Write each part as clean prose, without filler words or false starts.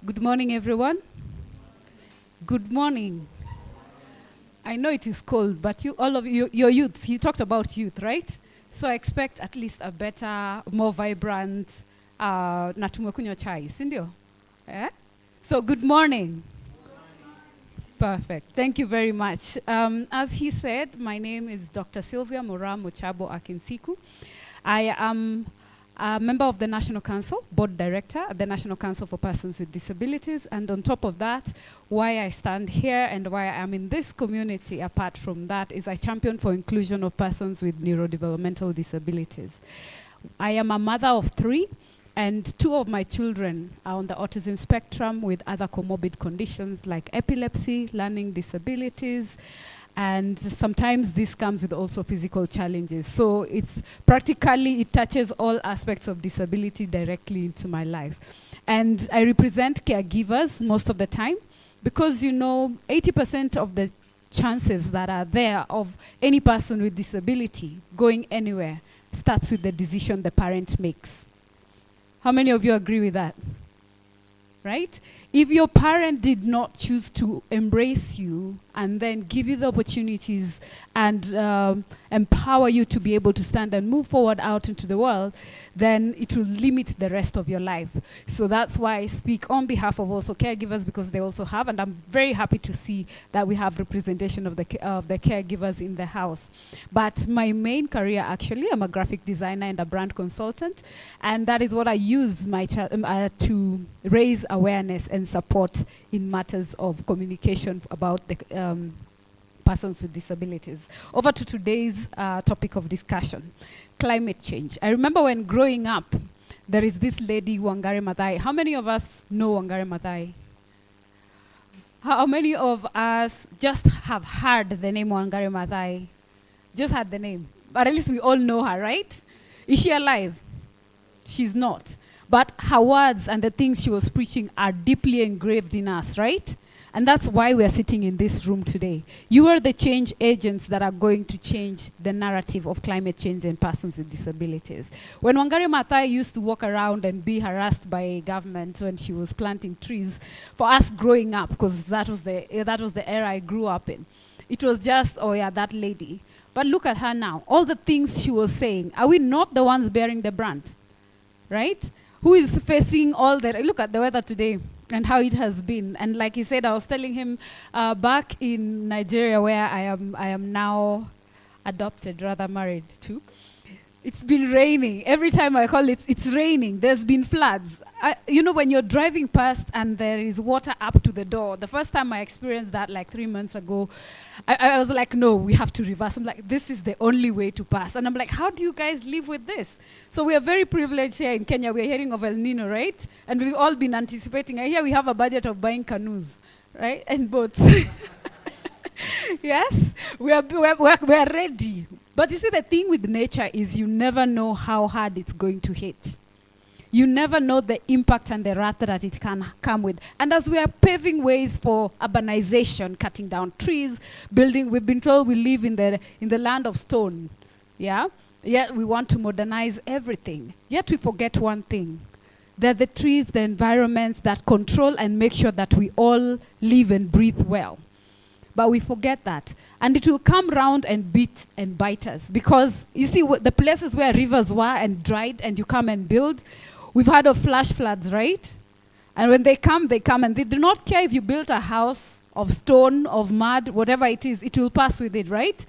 Good morning, everyone. Good morning. I know it is cold, but you, all of you, your youth, he talked about youth, right? So I expect at least a better, more vibrant, na tumekunywa chai, si ndio? Eh? So good morning. Perfect. Thank you very much. As he said, my name is Dr. Sylvia Mora Muchabo Akinsiku. I am a member of the National Council, board director at the National Council for Persons with Disabilities. And on top of that, why I stand here and why I am in this community, apart from that, is I champion for inclusion of persons with neurodevelopmental disabilities. I am a mother of 3, and 2 of my children are on the autism spectrum with other comorbid conditions like epilepsy, learning disabilities, and sometimes this comes with also physical challenges. So it's practically, it touches all aspects of disability directly into my life. And I represent caregivers most of the time because, you know, 80% of the chances that are there of any person with disability going anywhere starts with the decision the parent makes. How many of you agree with that? Right? If your parent did not choose to embrace you and then give you the opportunities and empower you to be able to stand and move forward out into the world, then it will limit the rest of your life. So that's why I speak on behalf of also caregivers, because they also have, and I'm very happy to see that we have representation of the caregivers in the house. But my main career, actually, I'm a graphic designer and a brand consultant, and that is what I use my to raise awareness and support in matters of communication about the persons with disabilities. Over to today's topic of discussion, climate change. I remember when growing up, there is this lady, Wangari Maathai. How many of us know Wangari Maathai? How many of us just have heard the name Wangari Maathai? Just heard the name. But at least we all know her, right? Is she alive? She's not. But her words and the things she was preaching are deeply engraved in us, right? And that's why we are sitting in this room today. You are the change agents that are going to change the narrative of climate change and persons with disabilities. When Wangari Maathai used to walk around and be harassed by government when she was planting trees, for us growing up, because that was the era I grew up in, it was just, oh yeah, that lady. But look at her now. All the things she was saying, are we not the ones bearing the brunt? Right? Who is facing all that? Look at the weather today and how it has been. And like he said, I was telling him back in Nigeria, where I am now adopted, rather married to. It's been raining. Every time I call it, it's raining. There's been floods. You know, when you're driving past and there is water up to the door, the first time I experienced that like 3 months ago, I was like, no, we have to reverse. I'm like, this is the only way to pass. And I'm like, how do you guys live with this? So we are very privileged here in Kenya. We're hearing of El Nino, right? And we've all been anticipating. I hear we have a budget of buying canoes, right? And boats. Yes, we are ready. But you see, the thing with nature is you never know how hard it's going to hit. You never know the impact and the wrath that it can come with. And as we are paving ways for urbanization, cutting down trees, building, we've been told we live in the land of stone. Yeah? Yet we want to modernize everything. Yet we forget one thing. They're the trees, the environments that control and make sure that we all live and breathe well. But we forget that. And it will come round and beat and bite us. Because, you see, the places where rivers were and dried and you come and build, we've heard of flash floods, right? And when they come, and they do not care if you built a house of stone, of mud, whatever it is, it will pass with it, right?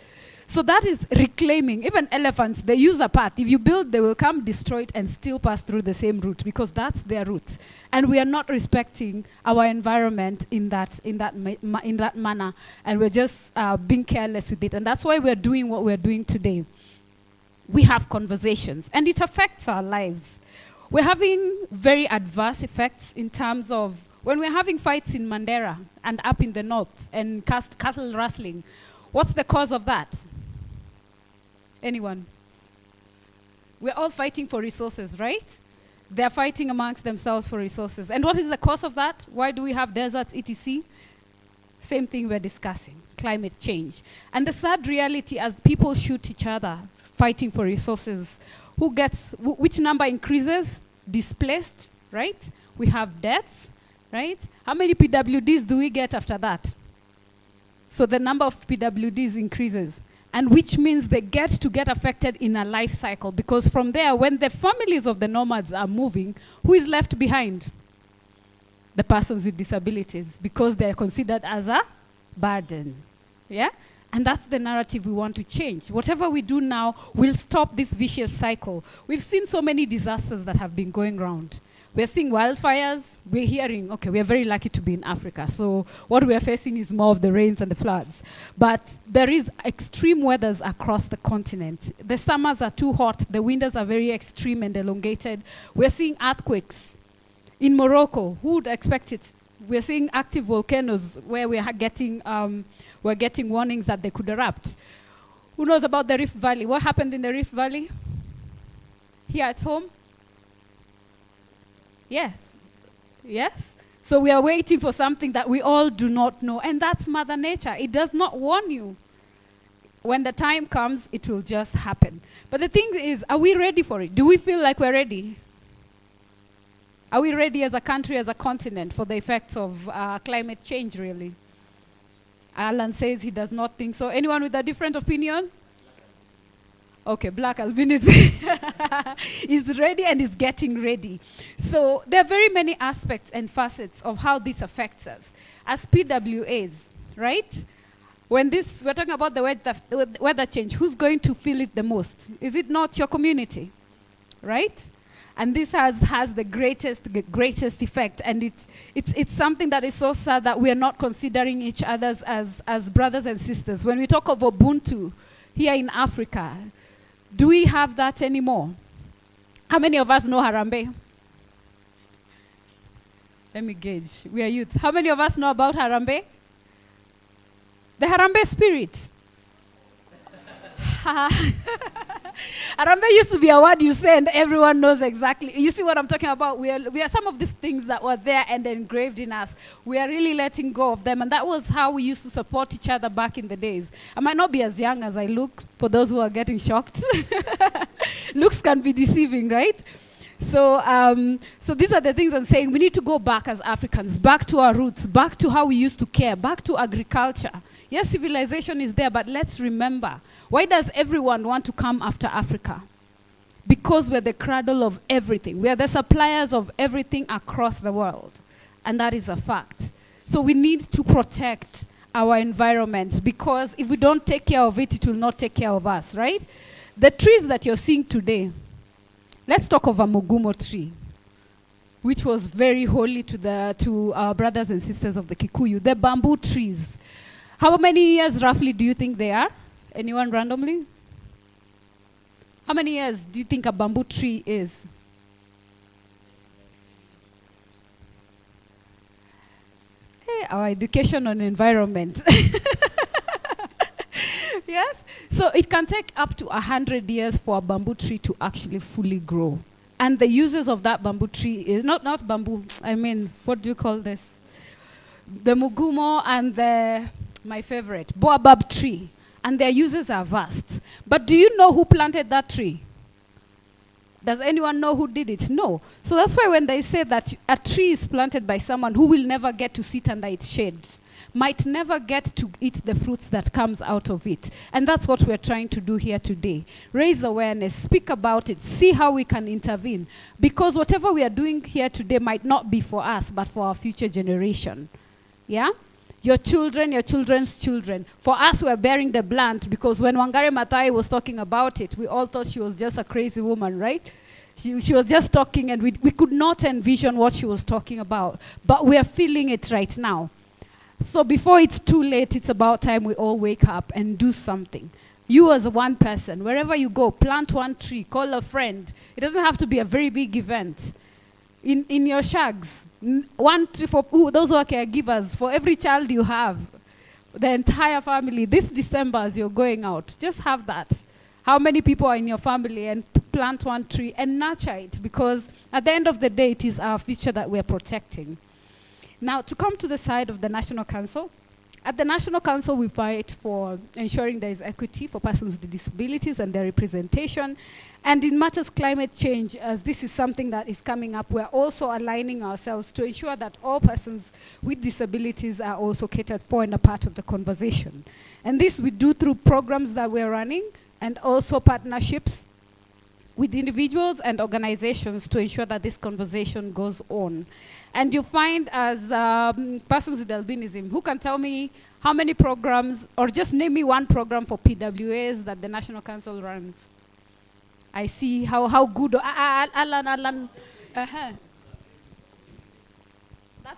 So that is reclaiming. Even elephants, they use a path. If you build, they will come, destroy it, and still pass through the same route because that's their route. And we are not respecting our environment in that manner, and we're just being careless with it. And that's why we're doing what we're doing today. We have conversations, and it affects our lives. We're having very adverse effects in terms of when we're having fights in Mandera and up in the north and cattle rustling. What's the cause of that? Anyone? We're all fighting for resources, right? They're fighting amongst themselves for resources. And what is the cause of that? Why do we have deserts, etc.? Same thing we're discussing, climate change. And the sad reality, as people shoot each other, fighting for resources, which number increases? Displaced, right? We have death, right? How many PWDs do we get after that? So the number of PWDs increases, and which means they get affected in a life cycle, because from there, when the families of the nomads are moving, who is left behind? The persons with disabilities, because they're considered as a burden. Yeah? And that's the narrative we want to change. Whatever we do now will stop this vicious cycle. We've seen so many disasters that have been going around. We're seeing wildfires. We're hearing, okay, we're very lucky to be in Africa. So what we're facing is more of the rains and the floods. But there is extreme weathers across the continent. The summers are too hot. The winters are very extreme and elongated. We're seeing earthquakes. In Morocco, who would expect it? We're seeing active volcanoes where we're getting warnings that they could erupt. Who knows about the Rift Valley? What happened in the Rift Valley? Here at home? Yes. Yes? So we are waiting for something that we all do not know. And that's Mother Nature. It does not warn you. When the time comes, it will just happen. But the thing is, are we ready for it? Do we feel like we're ready? Are we ready as a country, as a continent, for the effects of climate change, really? Alan says he does not think so. Anyone with a different opinion? Okay, Black Albinism is ready and is getting ready. So there are very many aspects and facets of how this affects us. As PWAs, right? When we're talking about the weather change, who's going to feel it the most? Is it not your community, right? And this has the greatest effect. And it's something that is so sad that we are not considering each other as brothers and sisters. When we talk of Ubuntu here in Africa, do we have that anymore? How many of us know Harambe? Let me gauge. We are youth. How many of us know about Harambe? The Harambe spirit. Harambe used to be a word you say and everyone knows exactly. You see what I'm talking about? We are some of these things that were there and engraved in us. We are really letting go of them. And that was how we used to support each other back in the days. I might not be as young as I look, for those who are getting shocked. Looks can be deceiving, right? So these are the things I'm saying. We need to go back as Africans, back to our roots, back to how we used to care, back to agriculture. Yes, civilization is there, but let's remember, why does everyone want to come after Africa? Because we're the cradle of everything. We are the suppliers of everything across the world. And that is a fact. So we need to protect our environment, because if we don't take care of it, it will not take care of us, right? The trees that you're seeing today, let's talk of a Mugumo tree, which was very holy to our brothers and sisters of the Kikuyu. The bamboo trees. How many years roughly do you think they are? Anyone randomly? How many years do you think a bamboo tree is? Hey, our education on environment. Yes? So it can take up to 100 years for a bamboo tree to actually fully grow. And the uses of that bamboo tree is not bamboo, I mean, what do you call this? The Mugumo and my favorite, baobab tree. And their uses are vast. But do you know who planted that tree? Does anyone know who did it? No. So that's why when they say that a tree is planted by someone who will never get to sit under its shade, might never get to eat the fruits that comes out of it. And that's what we're trying to do here today. Raise awareness, speak about it, see how we can intervene. Because whatever we are doing here today might not be for us, but for our future generation. Yeah? Your children, your children's children. For us, we're bearing the blunt, because when Wangari Maathai was talking about it, we all thought she was just a crazy woman, right? She was just talking, and we could not envision what she was talking about. But we are feeling it right now. So before it's too late, it's about time we all wake up and do something. You as one person, wherever you go, plant one tree, call a friend. It doesn't have to be a very big event. In your shags, one tree for those who are caregivers, for every child you have, the entire family, this December as you're going out, just have that. How many people are in your family, and plant one tree and nurture it, because at the end of the day, it is our future that we're protecting. Now, to come to the side of the National Council, At the National Council, we fight for ensuring there is equity for persons with disabilities and their representation. And in matters climate change, as this is something that is coming up, we're also aligning ourselves to ensure that all persons with disabilities are also catered for and a part of the conversation. And this we do through programs that we're running and also partnerships with individuals and organizations to ensure that this conversation goes on. And you find as persons with albinism, who can tell me how many programs, or just name me one program for PWAs that the National Council runs? I see how good, Alan. That's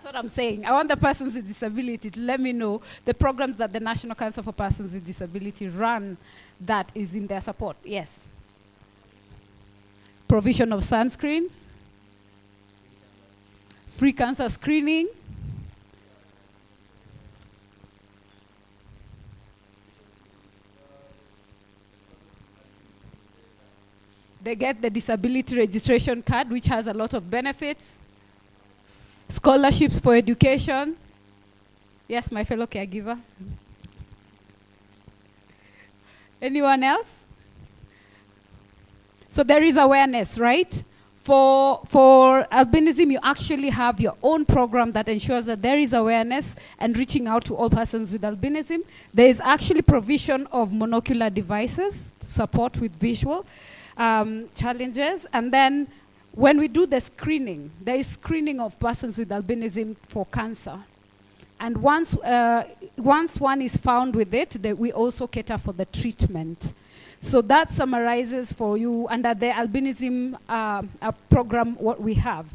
what I'm saying. I want the persons with disability to let me know the programs that the National Council for Persons with Disability run that is in their support. Yes. Provision of sunscreen, free cancer screening, they get the disability registration card, which has a lot of benefits, scholarships for education. Yes, my fellow caregiver. Anyone else? So there is awareness, right? For albinism, you actually have your own program that ensures that there is awareness and reaching out to all persons with albinism. There is actually provision of monocular devices, support with visual challenges. And then when we do the screening, there is screening of persons with albinism for cancer. And once one is found with it, we also cater for the treatment. So that summarizes for you under the albinism program what we have.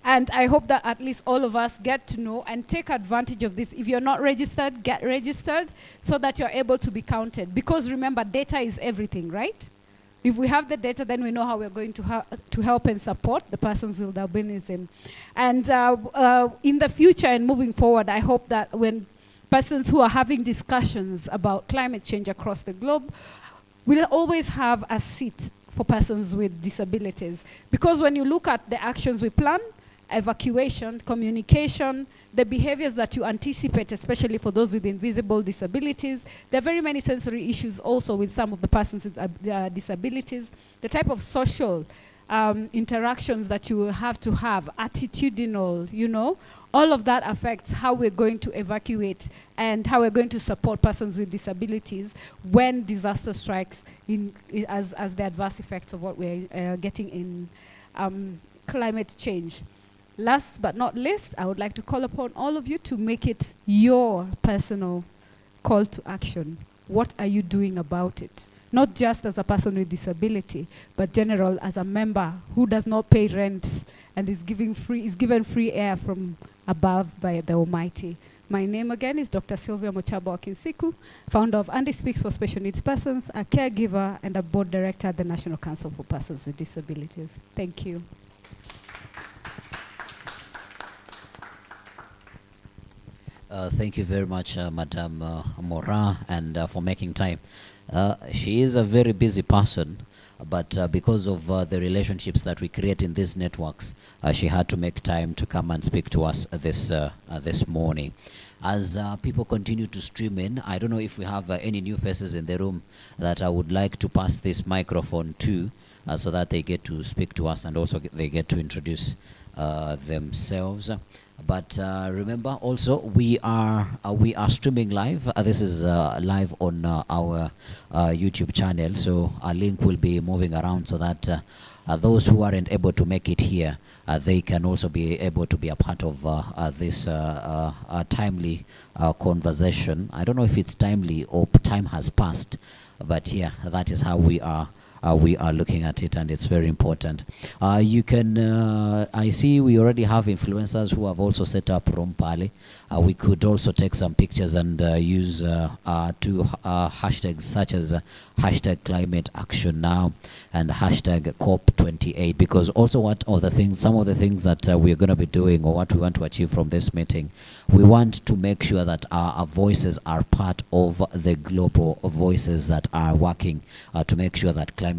And I hope that at least all of us get to know and take advantage of this. If you're not registered, get registered so that you're able to be counted. Because remember, data is everything, right? If we have the data, then we know how we're going to help and support the persons with albinism. And in the future and moving forward, I hope that when persons who are having discussions about climate change across the globe, we'll always have a seat for persons with disabilities. Because when you look at the actions we plan, evacuation, communication, the behaviors that you anticipate, especially for those with invisible disabilities, there are very many sensory issues also with some of the persons with disabilities. The type of social interactions that you will have to have, attitudinal, you know, all of that affects how we're going to evacuate and how we're going to support persons with disabilities when disaster strikes as the adverse effects of what we're getting in climate change. Last but not least, I would like to call upon all of you to make it your personal call to action. What are you doing about it? Not just as a person with disability, but general as a member who does not pay rent and is given free air from above by the Almighty. My name again is Dr. Sylvia Mochabo Akinsiku, founder of Andy Speaks for Special Needs Persons, a caregiver and a board director at the National Council for Persons with Disabilities. Thank you. Thank you very much, Madam Morin, and for making time. She is a very busy person, but because of the relationships that we create in these networks, she had to make time to come and speak to us this morning. As people continue to stream in, I don't know if we have any new faces in the room that I would like to pass this microphone to, so that they get to speak to us and also they get to introduce themselves. But remember also we are streaming live. This is live on our YouTube channel, so a link will be moving around so that those who aren't able to make it here, they can also be able to be a part of this timely conversation. I don't know if it's timely or time has passed, but yeah, that is how we are looking at it, and it's very important. You can, I see we already have influencers who have also set up room pale. We could also take some pictures and use two hashtags such as hashtag climate action now and hashtag COP28, because also some of the things that we're going to be doing or what we want to achieve from this meeting, we want to make sure that our voices are part of the global voices that are working to make sure that climate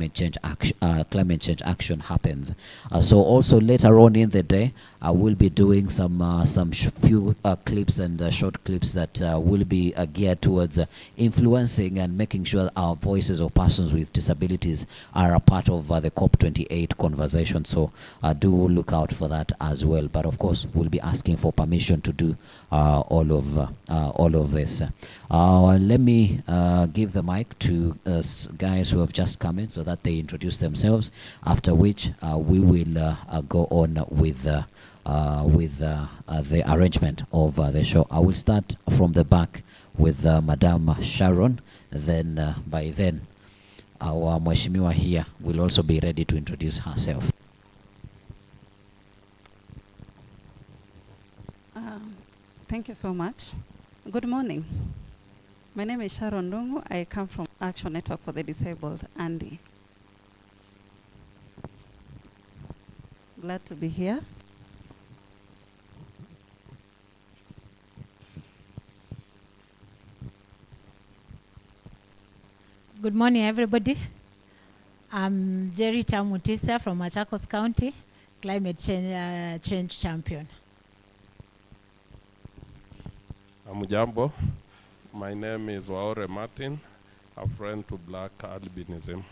climate change action happens. So also later on in the day, I will be doing some few clips and short clips that will be geared towards influencing and making sure our voices of persons with disabilities are a part of the COP28 conversation. So do look out for that as well. But of course, we'll be asking for permission to do all of this. Let me give the mic to guys who have just come in so that they introduce themselves, after which we will go on with the arrangement of the show. I will start from the back with Madam Sharon. Then by then, our Mheshimiwa here will also be ready to introduce herself. Thank you so much. Good morning. My name is Sharon Dungu. I come from Action Network for the Disabled, Andy. Glad to be here. Good morning, everybody. I'm Jerry Tamutisa from Machakos County, climate change champion. Amujambo. My name is Waore Martin, a friend to Black Albinism.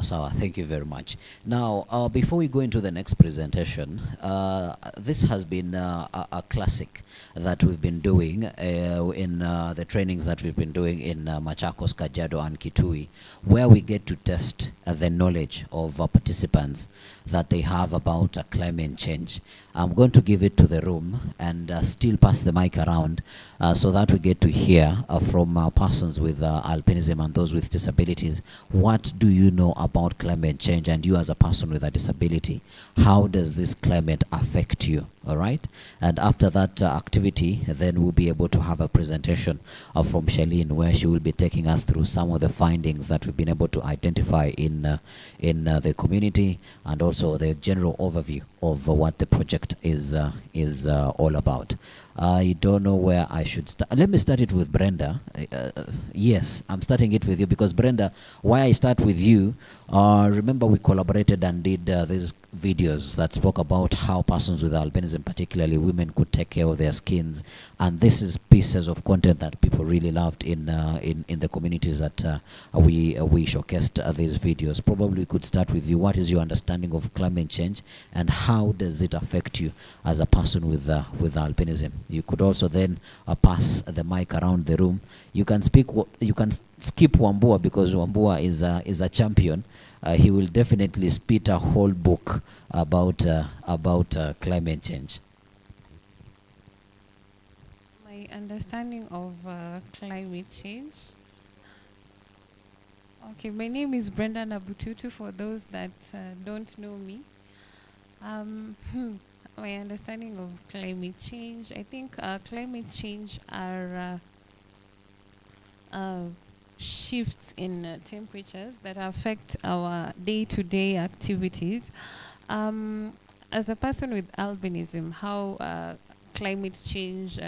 Sawa, thank you very much. Now, before we go into the next presentation, this has been a classic that we've been doing in the trainings that we've been doing in Machakos, Kajiado, and Kitui, where we get to test the knowledge of participants that they have about climate change. I'm going to give it to the room and still pass the mic around so that we get to hear from persons with albinism and those with disabilities. What do you know about climate change? And you as a person with a disability, how does this climate affect you? All right. And after that activity, then we'll be able to have a presentation from Shailene, where she will be taking us through some of the findings that we've been able to identify in the community, and also the general overview of what the project is all about. I don't know where I should start. Let me start it with Brenda. Yes, I'm starting it with you because Brenda, why I start with you, remember we collaborated and did these videos that spoke about how persons with albinism, particularly women, could take care of their skins, and this is pieces of content that people really loved in the communities that we showcased these videos. Probably we could start with you. What is your understanding of climate change, and how does it affect you as a person with albinism? You could also then pass the mic around the room. You can speak. You can skip Wambua because Wambua is a champion. He will definitely spit a whole book about climate change. My understanding of climate change. Okay, my name is Brenda Nabututu, for those that don't know me. My understanding of climate change, I think climate change are shifts in temperatures that affect our day-to-day activities. As a person with albinism, how climate change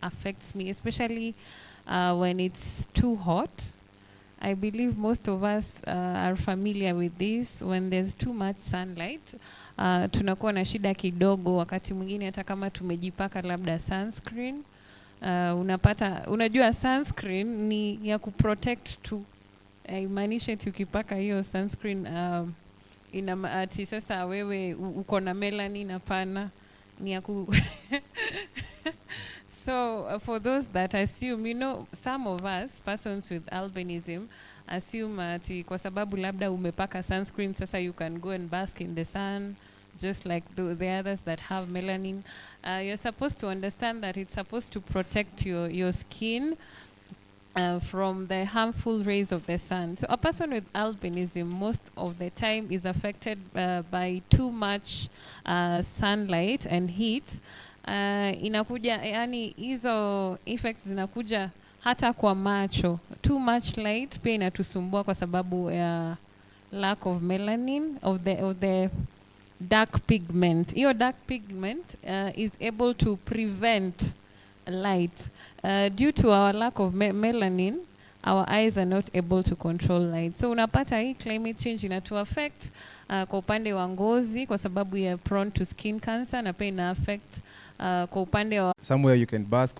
affects me, especially when it's too hot. I believe most of us are familiar with this. When there's too much sunlight, tunakuwa na shida kidogo, wakati mwingine hata kama tumejipaka labda sunscreen. Unajua sunscreen ni ya kuprotect tu. Imaanisha eti ukipaka hiyo sunscreen ati sasa wewe uko na melanin, hapana, ni ya ku So for those that assume, some of us, persons with albinism, assume ati kwa sababu labda umepaka sunscreen, sasa you can go and bask in the sun, just like the others that have melanin. You're supposed to understand that it's supposed to protect your skin from the harmful rays of the sun. So a person with albinism most of the time is affected by too much sunlight and heat. Inakuja, yani hizo effects zinakuja hata kwa macho. Too much light pia inatusumbua kwa sababu ya lack of melanin, of the dark pigment. Hiyo dark pigment is able to prevent light. Due to our lack of melanin, our eyes are not able to control light. So unapata hii climate change inatu affect kwa upande wa ngozi kwa sababu ya prone to skin cancer, na pia ina affect kwa upande wa somewhere you can bask